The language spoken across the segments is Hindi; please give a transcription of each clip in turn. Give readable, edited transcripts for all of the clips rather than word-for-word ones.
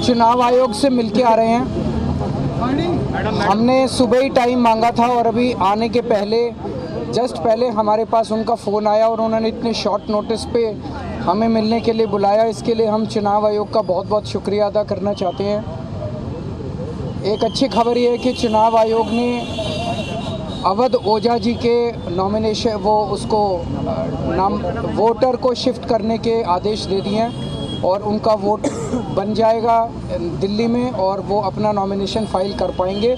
चुनाव आयोग से मिलके आ रहे हैं। हमने सुबह ही टाइम मांगा था और अभी आने के जस्ट पहले हमारे पास उनका फ़ोन आया और उन्होंने इतने शॉर्ट नोटिस पे हमें मिलने के लिए बुलाया। इसके लिए हम चुनाव आयोग का बहुत बहुत शुक्रिया अदा करना चाहते हैं। एक अच्छी खबर ये है कि चुनाव आयोग ने अवध ओझा जी के नॉमिनेशन वोटर को शिफ्ट करने के आदेश दे दिए हैं और उनका वोट बन जाएगा दिल्ली में और वो अपना नॉमिनेशन फाइल कर पाएंगे।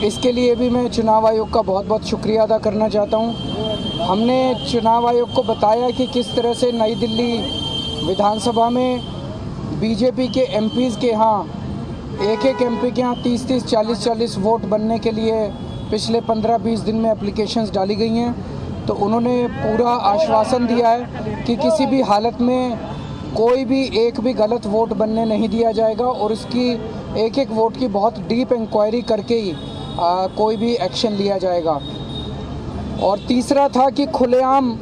इसके लिए भी मैं चुनाव आयोग का बहुत बहुत शुक्रिया अदा करना चाहता हूँ। हमने चुनाव आयोग को बताया कि किस तरह से नई दिल्ली विधानसभा में बीजेपी के एमपीज़ के यहाँ एक एमपी के यहाँ 30-30, 40-40 वोट बनने के लिए पिछले 15-20 दिन में एप्लीकेशंस डाली गई हैं। तो उन्होंने पूरा आश्वासन दिया है कि किसी भी हालत में कोई भी एक भी गलत वोट बनने नहीं दिया जाएगा और उसकी एक वोट की बहुत डीप इंक्वायरी करके ही कोई भी एक्शन लिया जाएगा। और तीसरा था कि खुलेआम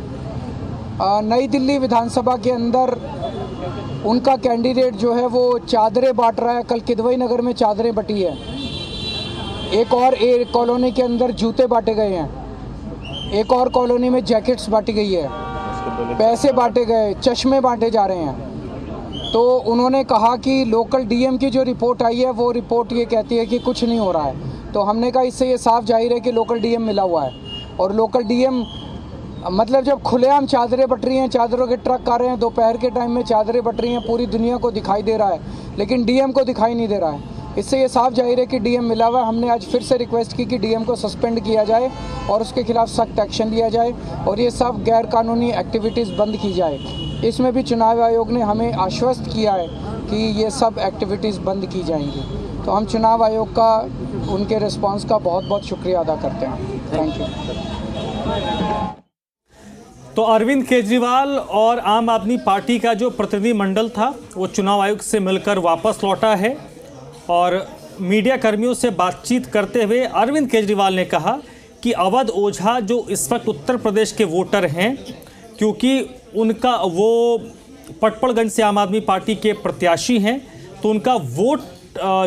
नई दिल्ली विधानसभा के अंदर उनका कैंडिडेट जो है वो चादरें बांट रहा है। कल किदवई नगर में चादरें बटी है, एक कॉलोनी के अंदर जूते बांटे गए हैं, एक और कॉलोनी में जैकेट्स बांटी गई है, पैसे बांटे गए, चश्मे बांटे जा रहे हैं। तो उन्होंने कहा कि लोकल डीएम की जो रिपोर्ट आई है वो रिपोर्ट ये कहती है कि कुछ नहीं हो रहा है। तो हमने कहा इससे ये साफ जाहिर है कि लोकल डीएम मिला हुआ है। और लोकल डीएम मतलब जब खुलेआम चादरें बट रही हैं, चादरों के ट्रक आ रहे हैं, दोपहर के टाइम में चादरें बट रही हैं, पूरी दुनिया को दिखाई दे रहा है, लेकिन डीएम को दिखाई नहीं दे रहा है। इससे ये साफ जाहिर है कि डीएम मिला हुआ है। हमने आज फिर से रिक्वेस्ट की कि डीएम को सस्पेंड किया जाए और उसके खिलाफ सख्त एक्शन लिया जाए और ये सब गैर कानूनी एक्टिविटीज़ बंद की जाए। इसमें भी चुनाव आयोग ने हमें आश्वस्त किया है कि ये सब एक्टिविटीज़ बंद की जाएंगी। तो हम चुनाव आयोग का उनके रिस्पांस का बहुत बहुत शुक्रिया अदा करते हैं। Thank you. तो अरविंद केजरीवाल और आम आदमी पार्टी का जो प्रतिनिधि मंडल था वो चुनाव आयोग से मिलकर वापस लौटा है और मीडिया कर्मियों से बातचीत करते हुए अरविंद केजरीवाल ने कहा कि अवध ओझा जो इस वक्त उत्तर प्रदेश के वोटर हैं, क्योंकि उनका वो पटपड़गंज से आम आदमी पार्टी के प्रत्याशी हैं, तो उनका वोट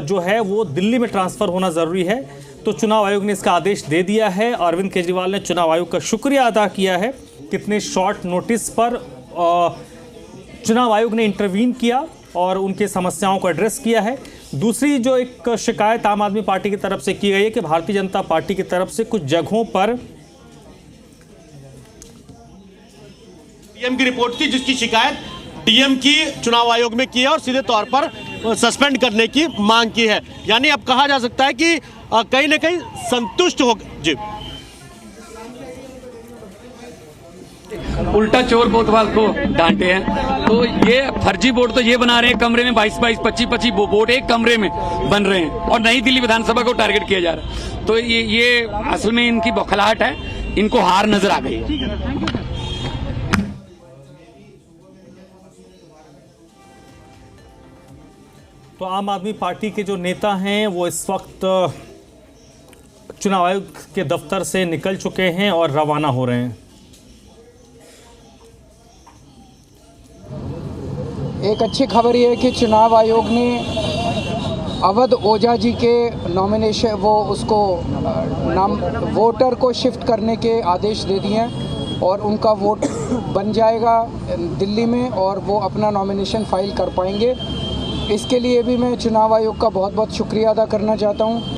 जो है वो दिल्ली में ट्रांसफ़र होना ज़रूरी है। तो चुनाव आयोग ने इसका आदेश दे दिया है। अरविंद केजरीवाल ने चुनाव आयोग का शुक्रिया अदा किया है, कितने शॉर्ट नोटिस पर चुनाव आयोग ने इंटरवीन किया और उनकी समस्याओं को एड्रेस किया है। दूसरी जो एक शिकायत आम आदमी पार्टी की तरफ से की गई है कि भारतीय जनता पार्टी की तरफ से कुछ जगहों पर डीएम की रिपोर्ट थी जिसकी शिकायत डीएम की चुनाव आयोग में की है और सीधे तौर पर सस्पेंड करने की मांग की है। यानी अब कहा जा सकता है कि कहीं ना कहीं संतुष्ट हो जी। उल्टा चोर कोतवाल को डांटे हैं। तो ये फर्जी वोट तो ये बना रहे हैं, कमरे में 22-22, 25-25 वोट एक कमरे में बन रहे हैं और नई दिल्ली विधानसभा को टारगेट किया जा रहा है। तो ये असल में इनकी बौखलाहट है, इनको हार नजर आ गई है। तो आम आदमी पार्टी के जो नेता हैं वो इस वक्त चुनाव आयोग के दफ्तर से निकल चुके हैं और रवाना हो रहे हैं। एक अच्छी खबर ये है कि चुनाव आयोग ने अवध ओझा जी के नॉमिनेशन वोटर को शिफ्ट करने के आदेश दे दिए हैं और उनका वोट बन जाएगा दिल्ली में और वो अपना नॉमिनेशन फाइल कर पाएंगे। इसके लिए भी मैं चुनाव आयोग का बहुत बहुत शुक्रिया अदा करना चाहता हूँ।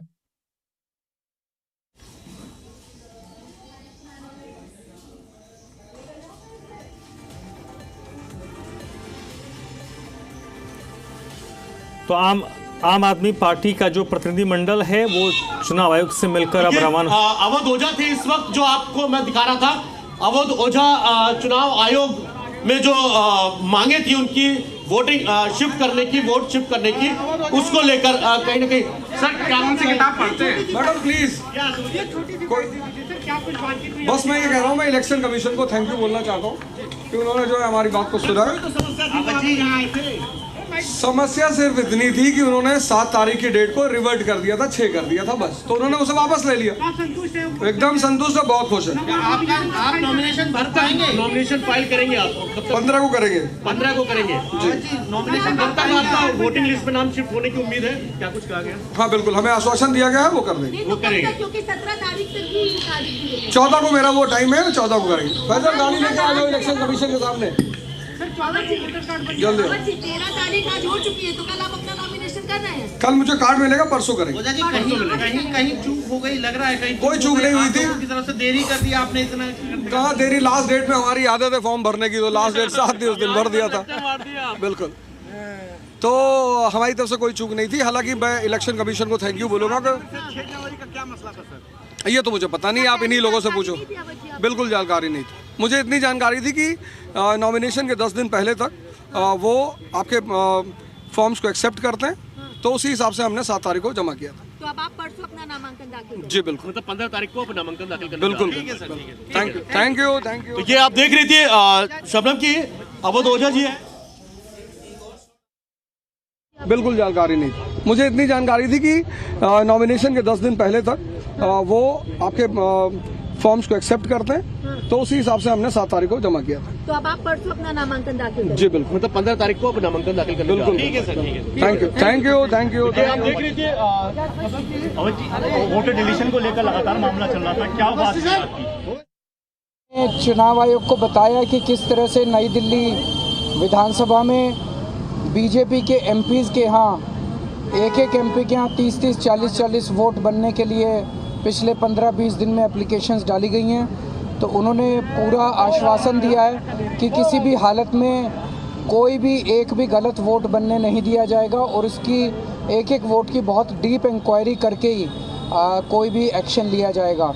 तो आम आदमी पार्टी का जो प्रतिनिधि मंडल है वो चुनाव आयोग से मिलकर अब रवाना। अवध ओझा थे इस वक्त जो आपको मैं दिखा रहा था। अवध ओझा चुनाव आयोग में जो मांगे थी उनकी वोटिंग शिफ्ट करने की, वोट शिफ्ट करने की, उसको लेकर कहीं ना कहीं सर कानून से किताब पढ़ते हैं। मैडम प्लीज बस मैं ये कह रहा हूँ, मैं इलेक्शन कमीशन को थैंक यू बोलना चाहता हूँ कि उन्होंने जो है हमारी बात को सुना। समस्या सिर्फ इतनी थी कि उन्होंने 7 तारीख की डेट को रिवर्ट कर दिया था, 6 कर दिया था बस, तो उन्होंने उसे वापस ले लिया। एकदम संतुष्ट है, बहुत खुश है। आप नॉमिनेशन भर पाएंगे? नॉमिनेशन फाइल करेंगे आप? 15 को करेंगे। 15 को करेंगे जी। नॉमिनेशन भरता है आपका वोटिंग लिस्ट में नाम शिफ्ट होने की उम्मीद है? क्या कुछ कहा गया? हाँ बिल्कुल, हमें आश्वासन दिया गया है, वो कर देंगे। वो करेंगे क्योंकि 17 तारीख तक ही तारीख 14 को मेरा वो टाइम है, 14 को करेंगे। फैजल गाड़ी लेके आ जाओ इलेक्शन कमीशन के सामने जल्दी। 13 तारीख आज हो चुकी है, तो कल आप अपना नॉमिनेशन कर रहे हैं? कल मुझे कार्ड मिलेगा, परसों करेंगे। कहीं चूक हो गई लग रहा है? कहीं कोई चूक नहीं हुई थी। की तरफ से देरी कर दिया आपने इतना? कहाँ देरी, लास्ट डेट में हमारी आदत है फॉर्म भरने की, तो लास्ट डेट 7 थी, उस दिन भर दिया था। बिल्कुल, तो हमारी तरफ से कोई चूक नहीं थी। हालांकि मैं इलेक्शन कमीशन को थैंक यू बोलूँगा कि 6 जनवरी का क्या मसला था सर? ये तो मुझे पता नहीं, आप इन्हीं लोगों से पूछो। बिल्कुल जानकारी नहीं थी मुझे। इतनी जानकारी थी कि नॉमिनेशन के 10 दिन पहले तक वो आपके फॉर्म्स को एक्सेप्ट करते हैं, तो उसी हिसाब से हमने 7 तारीख को जमा किया था। तो अब आप परसों अपना नामांकन दाखिल करें? जी बिल्कुल, मतलब 15 तारीख को नामांकन दाखिल करना? बिल्कुल, thank you thank you thank you. तो ये आप देख रही थी शबनम की अवध ओझा जी है। बिल्कुल जानकारी नहीं थी मुझे। इतनी जानकारी थी कि नॉमिनेशन के 10 दिन पहले तक वो आपके फॉर्म्स को एक्सेप्ट करते हैं, तो उसी हिसाब से हमने 7 तारीख को जमा किया था। तो अब आप परसों अपना नामांकन दाखिल करें? जी बिल्कुल, मतलब 15 तारीख को नामांकन दाखिल करना? बिल्कुल, ठीक है सर, ठीक है। Thank you thank you thank you. आप देख रही थी वोटर डिलीशन को लेकर लगातार मामला चल रहा था, क्या बात थी आपकी? चुनाव आयोग को बताया कि किस तरह से नई दिल्ली विधानसभा में बीजेपी के एमपीज़ के यहाँ एक एमपी के यहाँ 30-30, 40-40 वोट बनने के लिए पिछले 15-20 दिन में एप्लीकेशंस डाली गई हैं। तो उन्होंने पूरा आश्वासन दिया है कि किसी भी हालत में कोई भी एक भी गलत वोट बनने नहीं दिया जाएगा और इसकी एक वोट की बहुत डीप इंक्वायरी करके ही कोई भी एक्शन लिया जाएगा।